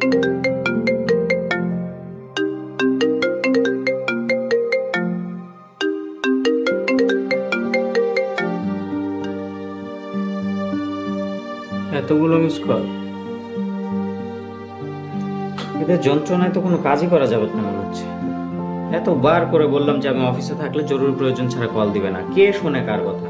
এতগুলো miss call, এদের যন্ত্রণায় তো কোনো কাজই করা যাবে না মনে হচ্ছে। এতবার করে বললাম যে আমি অফিসে থাকলে জরুরি প্রয়োজন ছাড়া কল দিবে না, কে শোনে কার কথা।